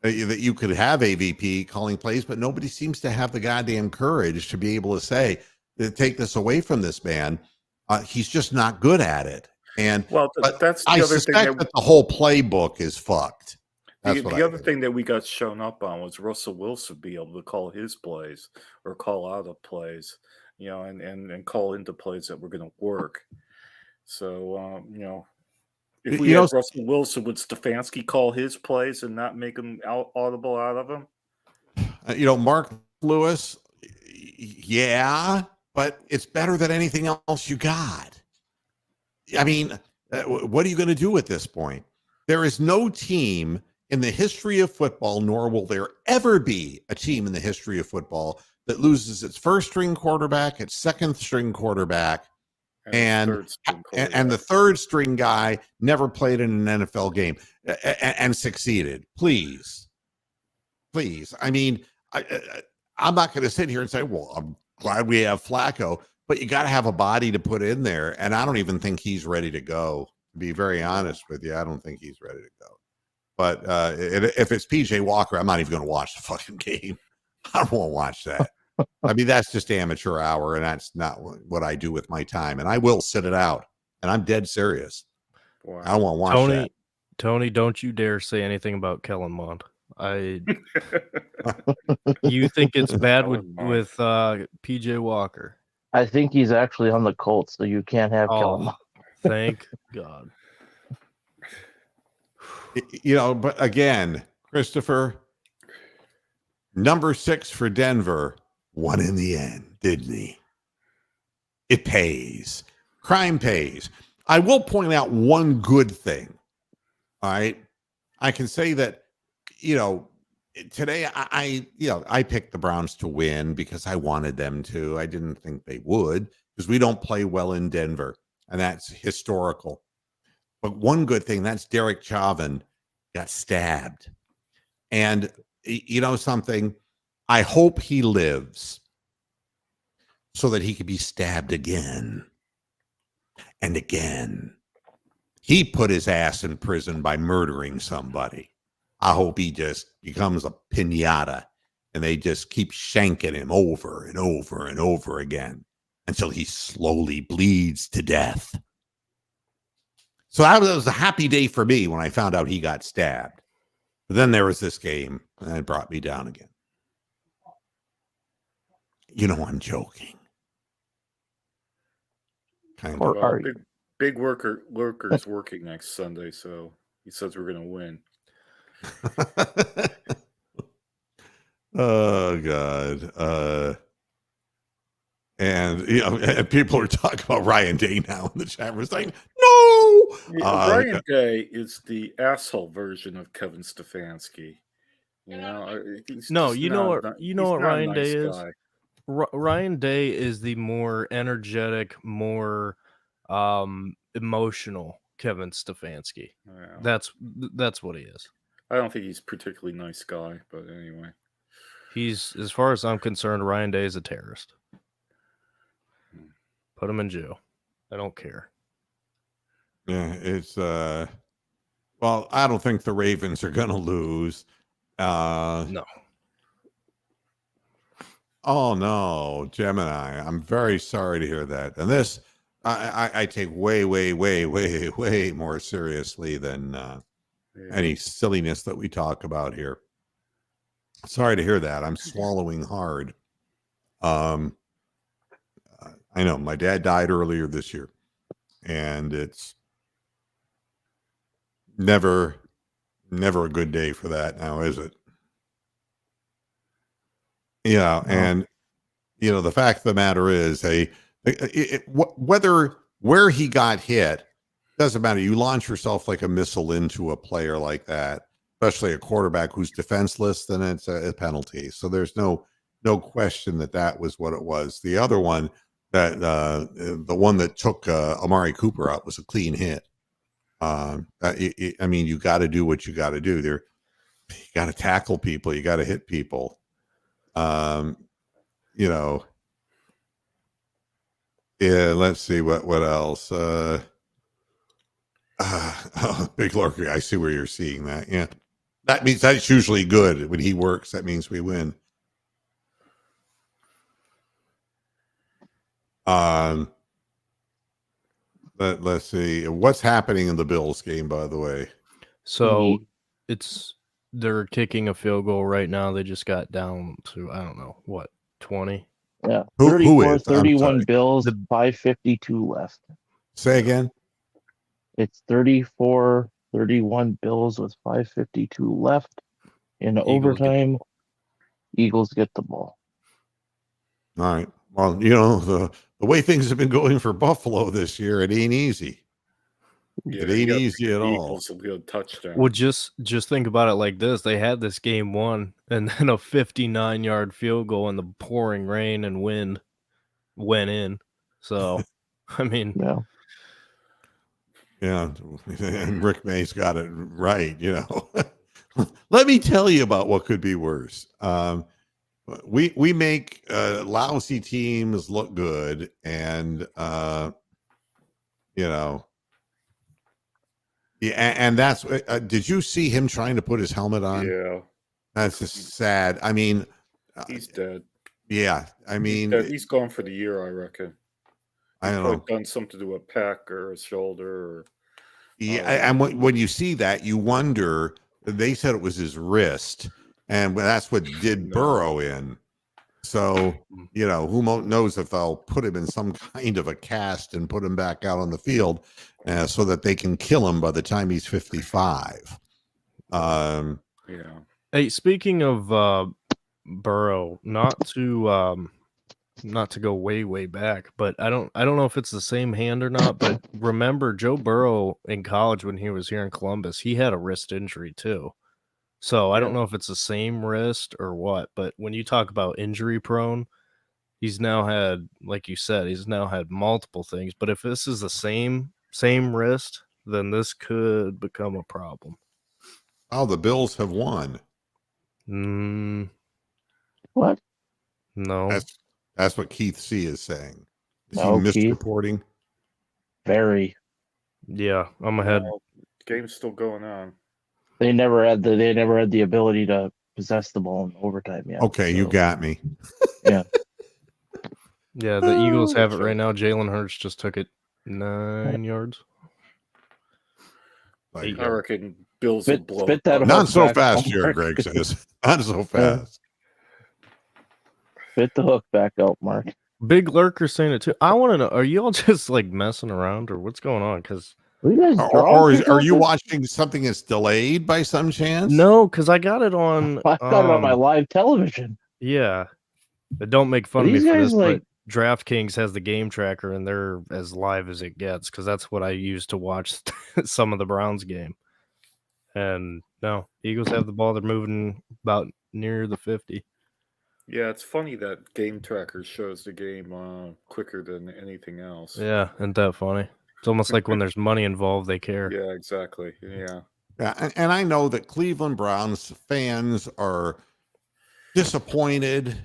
that you could have AVP calling plays, but nobody seems to have the goddamn courage to be able to say, take this away from this man. He's just not good at it. And well, that's the I other suspect thing that the whole playbook is fucked. The other thing that we got shown up on was Russell Wilson be able to call his plays or call out of plays, and call into plays that were going to work. So, if we had Russell Wilson, would Stefanski call his plays and not make them audible out of them? Mark Lewis, yeah, but it's better than anything else you got. I mean, what are you going to do at this point? There is no team in the history of football, nor will there ever be a team in the history of football that loses its first string quarterback, its second string quarterback, and the third string guy never played in an NFL game and succeeded. Please. I mean, I'm not going to sit here and say, well, I'm glad we have Flacco, but you got to have a body to put in there. And I don't even think he's ready to go. To be very honest with you, I don't think he's ready to go. But if it's PJ Walker, I'm not even going to watch the fucking game. I don't want to watch that. I mean, that's just amateur hour, and that's not what I do with my time. And I will sit it out, and I'm dead serious. Wow. I don't want to watch that. Tony, don't you dare say anything about Kellen Mond. You think it's bad with PJ Walker? I think he's actually on the Colts, so you can't have Kellen Mond. Thank God. But again, Christopher, number 6 for Denver, won in the end, didn't he? It pays. Crime pays. I will point out one good thing. All right. I can say that, today I picked the Browns to win because I wanted them to. I didn't think they would, because we don't play well in Denver, and that's historical. But one good thing, that's Derek Chauvin got stabbed. And something, I hope he lives so that he could be stabbed again and again. He put his ass in prison by murdering somebody. I hope he just becomes a piñata and they just keep shanking him over and over and over again until he slowly bleeds to death. So that was a happy day for me when I found out he got stabbed. But then there was this game, and it brought me down again. I'm joking. Kind of. Well, big worker's working next Sunday, so he says we're going to win. Oh God. And people are talking about Ryan Day now in the chat. We're saying, no. Ryan Day is the asshole version of Kevin Stefanski. What Ryan Day is? Ryan Day is the more energetic, more emotional Kevin Stefanski. Yeah. That's what he is. I don't think he's a particularly nice guy, but anyway. He's, as far as I'm concerned, Ryan Day is a terrorist. Put him in jail. I don't care. Yeah, it's well, I don't think the Ravens are going to lose. No. Oh no, Gemini. I'm very sorry to hear that. And this I take way more seriously than any silliness that we talk about here. Sorry to hear that. I'm swallowing hard. I know my dad died earlier this year, and it's never never a good day for that now, is it? Yeah, No. and the fact of the matter is, where he got hit doesn't matter. You launch yourself like a missile into a player like that, especially a quarterback who's defenseless, then it's a penalty. So there's no question that was what it was. The other one, the one that took Amari Cooper out, was a clean hit. I mean, you got to do what you got to do. You got to tackle people. You got to hit people. Yeah, let's see what else. Big Lurker, I see where you're seeing that. Yeah, that means that's usually good when he works. That means we win. Let's see what's happening in the Bills game. By the way, So they're kicking a field goal right now. They just got down to, I don't know, what, 20? Yeah. Who 34, is? I'm 31 sorry. Bills, 5:52 left. Say again. It's 34, 31 Bills with 5:52 left. In overtime, Eagles get the ball. All right. Well, the way things have been going for Buffalo this year, it ain't easy. Yeah, It ain't you got easy at all. Eagles will get a touchdown. Well, just think about it like this. They had this game won, and then a 59-yard field goal in the pouring rain and wind went in. So, I mean, Yeah. Yeah, and Rick May's got it right. Let me tell you about what could be worse. We make lousy teams look good, and yeah, and that's. Did you see him trying to put his helmet on? Yeah, That's just sad. I mean, he's dead. Yeah, I mean, He's gone for the year, I reckon. I He's don't probably know. done something to a pec or a shoulder. Or, Yeah, and when you see that, you wonder. They said it was his wrist, and that's what did Burrow in. So who knows if they'll put him in some kind of a cast and put him back out on the field, so that they can kill him by the time he's 55. yeah. Hey, speaking of Burrow, not to go way back, but I don't know if it's the same hand or not, but remember Joe Burrow in college when he was here in Columbus, he had a wrist injury too. So I don't know if it's the same wrist or what, but when you talk about injury prone, he's now had, like you said, he's now had multiple things. But if this is the same wrist, then this could become a problem. Oh, the Bills have won. What? No. That's what Keith C is saying. Is he No, Keith. misreporting? Very. Yeah, I'm ahead. Game's still going on. They never had the ability to possess the ball in overtime yet. Okay, you got me. Yeah. Yeah, the Eagles have it right now. Jalen Hurts just took it 9 yards. I reckon Bills will blow spit it that up. Not so back fast, out, Jared Mark. Greg says. Not so fast. Spit the hook back out, Mark. Big Lurker saying it too. I want to know, are you all just like messing around or what's going on? Because Or are you watching something that's delayed by some chance? No, because I got it on. I got it on my live television. Yeah, but don't make fun of me These for guys, this. like- But DraftKings has the game tracker, and they're as live as it gets because that's what I use to watch some of the Browns game. And no, Eagles have the ball. They're moving about near the 50. Yeah, it's funny that Game Tracker shows the game quicker than anything else. Yeah, isn't that funny? It's almost like when there's money involved, they care. Yeah, exactly. Yeah. Yeah, and I know that Cleveland Browns fans are disappointed.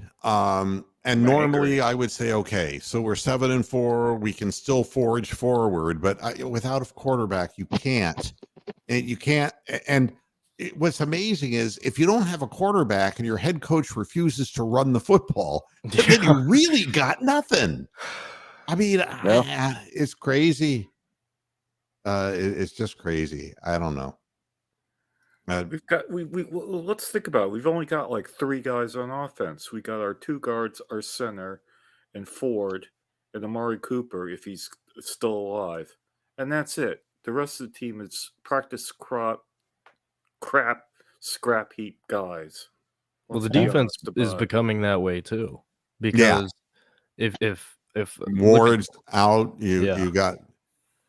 And normally I would say, okay, so we're 7-4, we can still forge forward, but without a quarterback, you can't. And you can't. And what's amazing is if you don't have a quarterback and your head coach refuses to run the football, then you really got nothing. I mean, it's crazy. It's just crazy. I don't know. We've got let's think about it. We've only got like 3 guys on offense. We got our 2 guards, our center, and Ford, and Amari Cooper if he's still alive, and that's it. The rest of the team is practice squad scrap heap guys. Well, the Let's be defense honest is about it. becoming that way too, Yeah. because if Ward's out, you Yeah. you got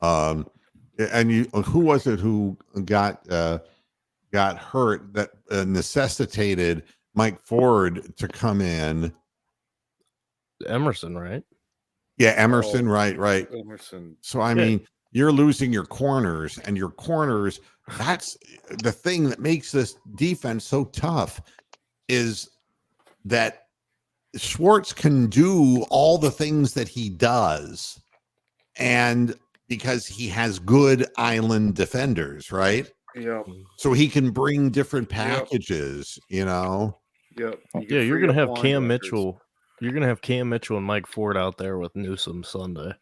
and you who was it who got hurt that necessitated Mike Ford to come in? Emerson, right? Yeah, Emerson, Oh, right. Emerson. So I Yeah. mean, you're losing your corners, and your corners, that's the thing that makes this defense so tough, is that Schwartz can do all the things that he does, and because he has good island defenders, right? Yep. So he can bring different Yep. packages, you know. Yep. Yeah, you're gonna have Cam linebackers. Mitchell. You're gonna have Cam Mitchell and Mike Ford out there with Newsome Sunday.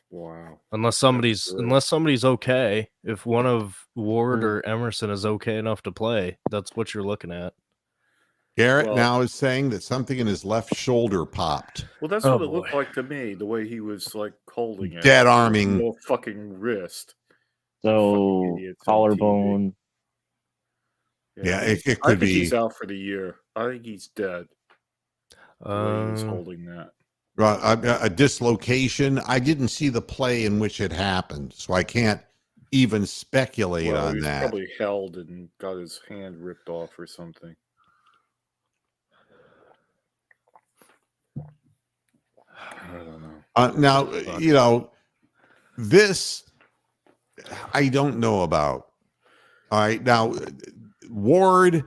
Wow. Unless great. somebody's okay. If one of Ward or Emerson is okay enough to play, that's what you're looking at. Garrett Well- now is saying that something in his left shoulder popped. Well, that's Oh, what it looked boy. like to me. The way he was like holding it, Dead With arming. no fucking wrist. So idiots on collarbone. Yeah, it I could think be. he's out for the year. I think he's dead. The way he was holding that. A dislocation. I didn't see the play in which it happened, so I can't even speculate Well, he on was that. probably held and got his hand ripped off or something. I don't know. Now, you know, this I don't know about. All right. Now, Ward,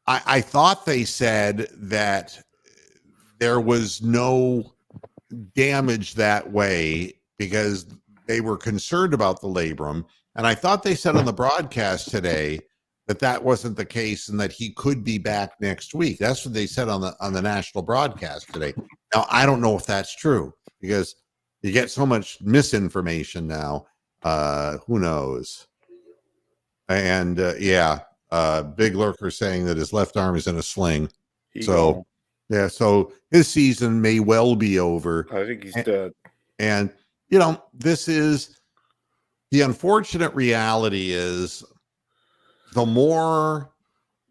I thought they said that there was no damage that way because they were concerned about the labrum. And I thought they said on the broadcast today that that wasn't the case and that he could be back next week. That's what they said on the national broadcast today. Now, I don't know if that's true because you get so much misinformation now. Who knows? And Big Lurker saying that his left arm is in a sling. So his season may well be over. I think he's dead. And you know, this is the unfortunate reality is the more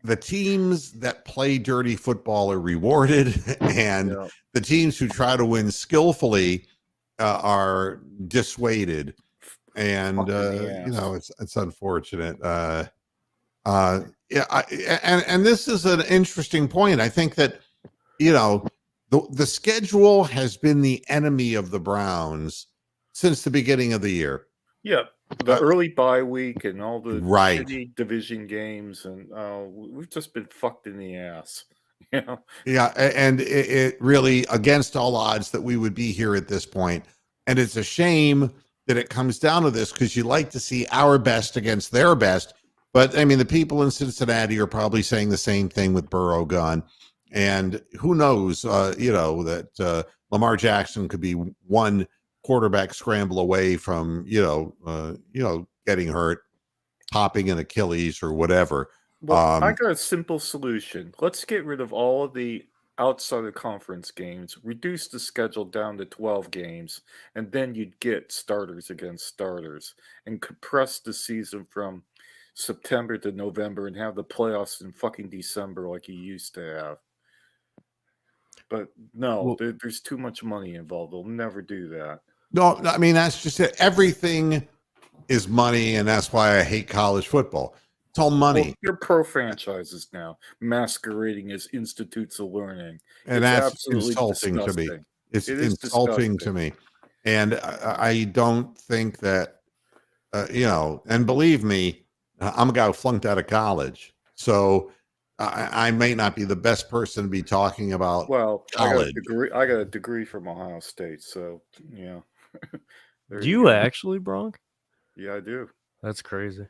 the teams that play dirty football are rewarded, and the teams who try to win skillfully are dissuaded. And you know, it's unfortunate. And this is an interesting point. I think that, you know, the schedule has been the enemy of the Browns since the beginning of the year. Yeah, the early bye week and all the Right. shitty division games, and we've just been fucked in the ass. You know? Yeah, and it really against all odds that we would be here at this point. And it's a shame that it comes down to this because you like to see our best against their best. But I mean, the people in Cincinnati are probably saying the same thing with Burrow gone. And who knows, you know, that Lamar Jackson could be one quarterback scramble away from, getting hurt, popping an Achilles or whatever. Well, I got a simple solution. Let's get rid of all of the outside of conference games, reduce the schedule down to 12 games, and then you'd get starters against starters and compress the season from September to November and have the playoffs in fucking December like you used to have. But no, there's too much money involved. They'll never do that. No, I mean, that's just it. Everything is money, and that's why I hate college football. It's all money. Well, you're pro franchises now, masquerading as institutes of learning. And that's insulting to me. It's insulting to me. And I don't think that, and believe me, I'm a guy who flunked out of college. So I may not be the best person to be talking about college. I got a degree from Ohio State. So, yeah. Do you actually, Bronk? Yeah, I do. That's crazy.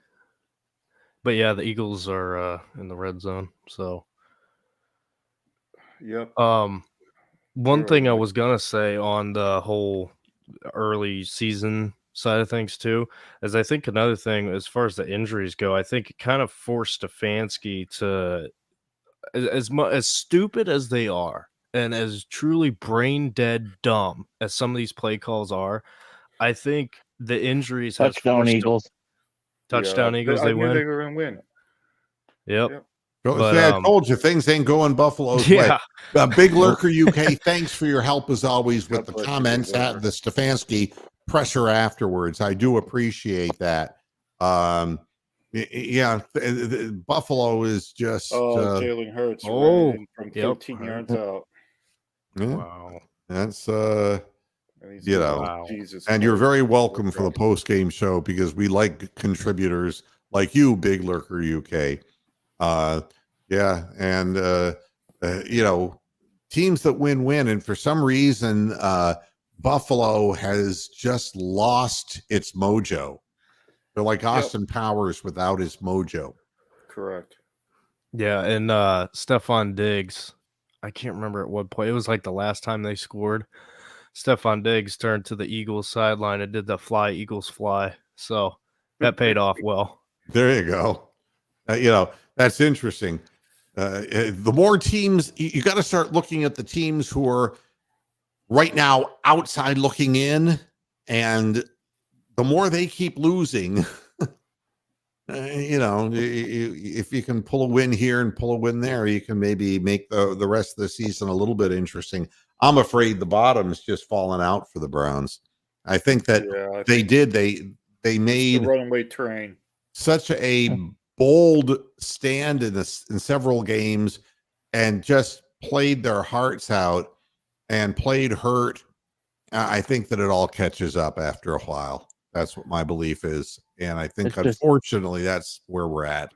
But yeah, the Eagles are in the red zone. So, yep. One thing I was gonna say on the whole early season side of things too is I think another thing as far as the injuries go, I think it kind of forced Stefanski to, as stupid as they are and as truly brain dead dumb as some of these play calls are, I think the injuries has Touchdown Eagles. Touchdown Eagles, I they knew win. they were going to win. Yep. But, But, I told you things ain't going Buffalo's way. yeah. Big Lurker UK, thanks for your help as always with God the bless you, comments Big at Lurker. the Stefanski presser afterwards. I do appreciate that. Buffalo is just Jalen Hurts Oh, ran in from yep. 13 yards out. yeah, Wow. that's And he's you getting know, Wow. Jesus and you're Christ. very welcome for the post game show because we like contributors like you, Big Lurker UK. Teams that win, and for some reason, Buffalo has just lost its mojo. They're like Austin Powers without his mojo. Correct. Yeah, and Stephon Diggs, I can't remember at what point. It was like the last time they scored. Stephon Diggs turned to the Eagles sideline and did the fly Eagles fly. So that paid off well. There you go. That's interesting. The more teams, you got to start looking at the teams who are right now outside looking in, and the more they keep losing, if you can pull a win here and pull a win there, you can maybe make the rest of the season a little bit interesting. I'm afraid the bottom's just falling out for the Browns. I think that they made the runaway train. Such a bold stand in several games and just played their hearts out and played hurt. I think that it all catches up after a while. That's what my belief is. And I think, unfortunately, that's where we're at.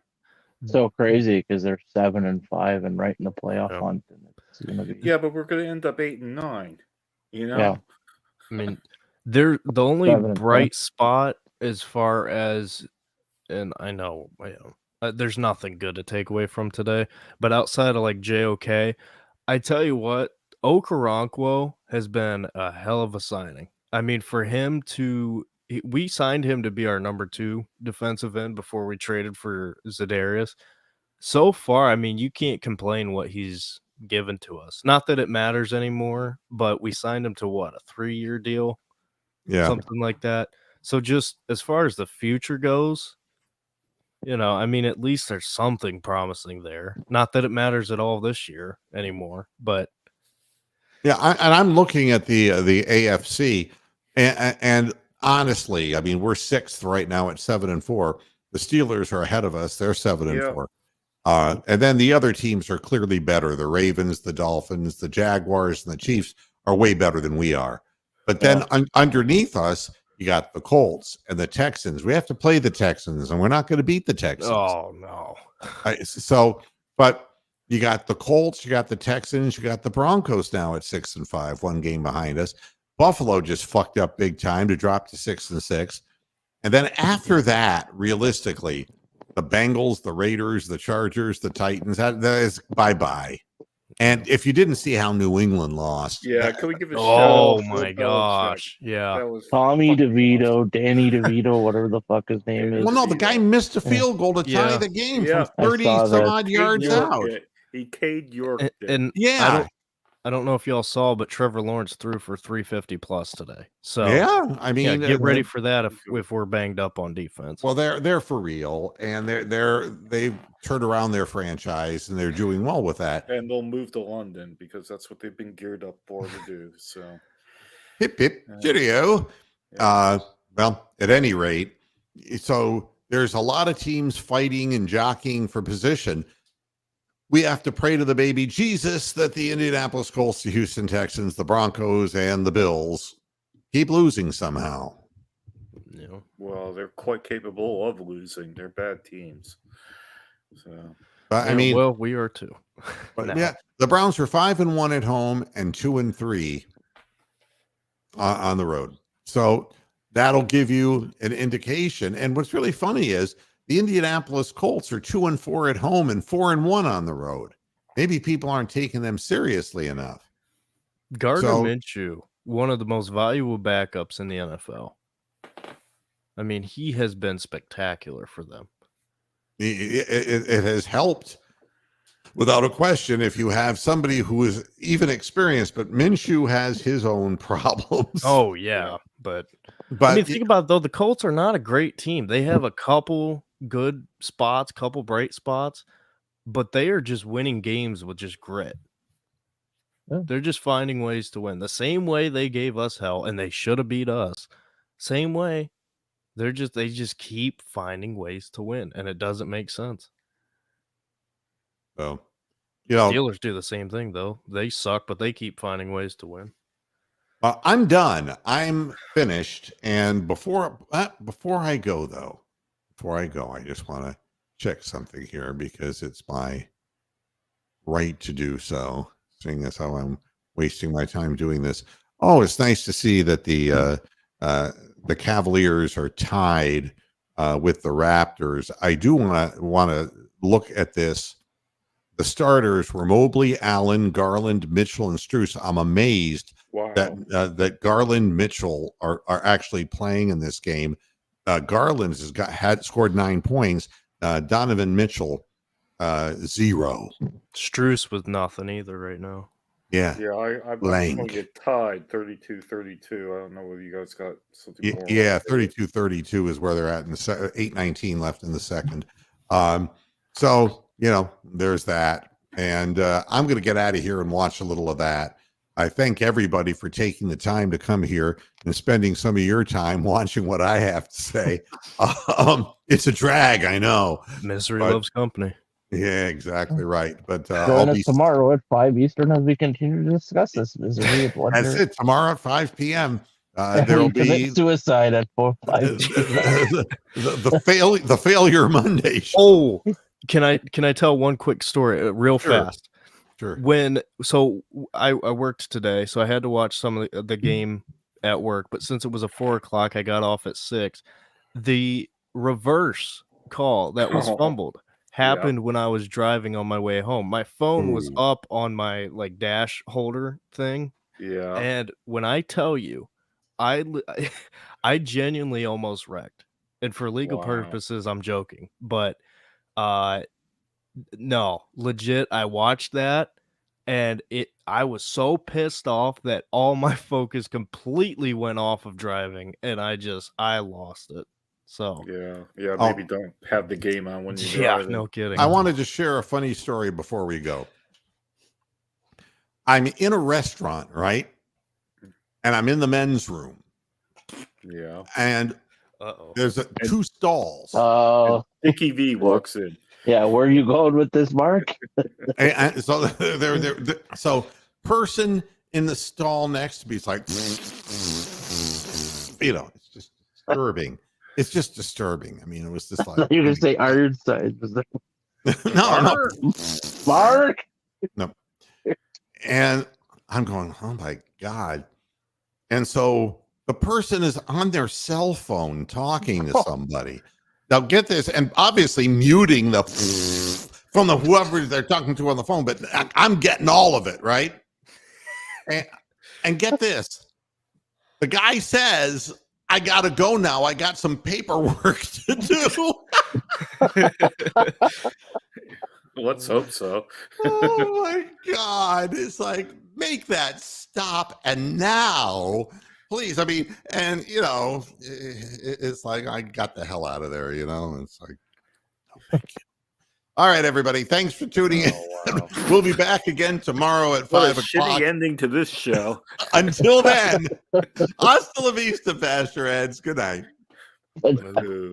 So crazy because they're 7-5 and right in the playoff hunt. And it's gonna be... Yeah, but we're going to end up 8-9. Yeah. I mean, they're the only bright spot as far as, and I know, there's nothing good to take away from today, but outside of like JOK, I tell you what, Okoronkwo has been a hell of a signing. I mean, for him we signed him to be our number 2 defensive end before we traded for Za'Darius. So far, I mean, you can't complain what he's given to us. Not that it matters anymore, but we signed him to what, a 3-year deal? Yeah. Something like that. So just as far as the future goes, I mean, at least there's something promising there. Not that it matters at all this year anymore, but yeah, I'm looking at the AFC, and honestly, I mean, we're 6th right now at 7-4. The Steelers are ahead of us; they're 7-4. And then the other teams are clearly better. The Ravens, the Dolphins, the Jaguars, and the Chiefs are way better than we are. But then underneath us, you got the Colts and the Texans. We have to play the Texans, and we're not going to beat the Texans. Oh, no. But you got the Colts, you got the Texans, you got the Broncos now at 6-5, 1 game behind us. Buffalo just fucked up big time to drop to 6-6. And then after that, realistically, the Bengals, the Raiders, the Chargers, the Titans, that is bye-bye. And if you didn't see how New England lost. Can we give a shout Oh, out? my gosh. Yeah. That was Tommy DeVito, Danny DeVito, whatever the fuck his name is. Well, no, the guy missed a field goal to tie the game from 30-some-odd yards out. He Cade York. And yeah. I don't know if y'all saw, but Trevor Lawrence threw for 350 plus today. So yeah, I mean, get ready for that if we're banged up on defense. Well, they're for real, and they've turned around their franchise, and they're doing well with that. And they'll move to London because that's what they've been geared up for to do. So, hip cheerio. Well, at any rate, so there's a lot of teams fighting and jockeying for position. We have to pray to the baby Jesus that the Indianapolis Colts, the Houston Texans, the Broncos, and the Bills keep losing somehow. Yeah. Well, they're quite capable of losing. They're bad teams. So, but I mean, well, we are too. But yeah, the Browns are 5-1 at home and 2-3 on the road. So that'll give you an indication. And what's really funny is the Indianapolis Colts are 2-4 at home and 4-1 on the road. Maybe people aren't taking them seriously enough. Gardner Minshew, one of the most valuable backups in the NFL. I mean, he has been spectacular for them. It has helped without a question if you have somebody who is even experienced, but Minshew has his own problems. Oh, yeah. But But I mean, think about it, though. The Colts are not a great team. They have a couple good spots, couple bright spots, but they are just winning games with just grit. Yeah. They're just finding ways to win. The same way they gave us hell, and they should have beat us. Same way. They just keep finding ways to win, and it doesn't make sense. so, you know, Steelers do the same thing, though. They suck, but they keep finding ways to win. I'm done. I'm finished. And before I go, though, I just want to check something here because it's my right to do so, seeing as how I'm wasting my time doing this. Oh, it's nice to see that the Cavaliers are tied with the Raptors. I do want to look at this. The starters were Mobley, Allen, Garland, Mitchell, and Strus. I'm amazed Wow. that Garland, Mitchell are actually playing in this game. Garland had scored 9 points. Donovan Mitchell 0. Strus with nothing either right now. Yeah. Yeah, I'm Blank. going to get tied 32-32. I don't know whether you guys got something more. Yeah, 32-32 is where they're at in the 8:19 left in the second. So, you know, there's that. And I'm going to get out of here and watch a little of that. I thank everybody for taking the time to come here and spending some of your time watching what I have to say. It's a drag, I know. Misery But- loves company. Yeah, exactly right. But Join I'll us be tomorrow at 5 Eastern as we continue to discuss this misery of wonder. That's it. Tomorrow at 5 p.m. And There will we commit be suicide at 5 the failure Monday show. Oh, can I tell one quick story real Sure. fast? Sure. I worked today, so I had to watch some of the game at work. But since it was a 4 o'clock, I got off at 6. The reverse call that was Oh. fumbled happened when I was driving on my way home. My phone was Ooh. up on my dash holder thing, Yeah. and when I tell you, I genuinely almost wrecked. And for legal Wow. purposes, I'm joking, but no, legit, I watched that and I was so pissed off that all my focus completely went off of driving and I lost it. So Yeah. Oh. Maybe don't have the game on when you're yeah, driving. no kidding. I wanted to share a funny story before we go. I'm in a restaurant, right? And I'm in the men's room, Yeah. and Uh-oh. there's two stalls. Oh, Dickie V walks in. yeah. Where are you going with this, Mark? And so so person in the stall next to me is like, you know, it's just disturbing. It's just disturbing. I mean, it was just like You're going to say Ironside. Was there... no. Mark? And I'm going, oh my God. And so the person is on their cell phone talking to somebody. Now get this, and obviously muting the from the whoever they're talking to on the phone, but I'm getting all of it, right? And get this. The guy says, I gotta go now. I got some paperwork to do. Let's hope so. Oh my God. It's like, make that stop. And now, please. I mean, and you know, it's like, I got the hell out of there, you know? And it's like, no, thank you. All right, everybody. Thanks for tuning in. Wow. We'll be back again tomorrow at What a 5 o'clock. shitty ending to this show. Until then, hasta la vista, Pastor Eds. Good night. Ooh.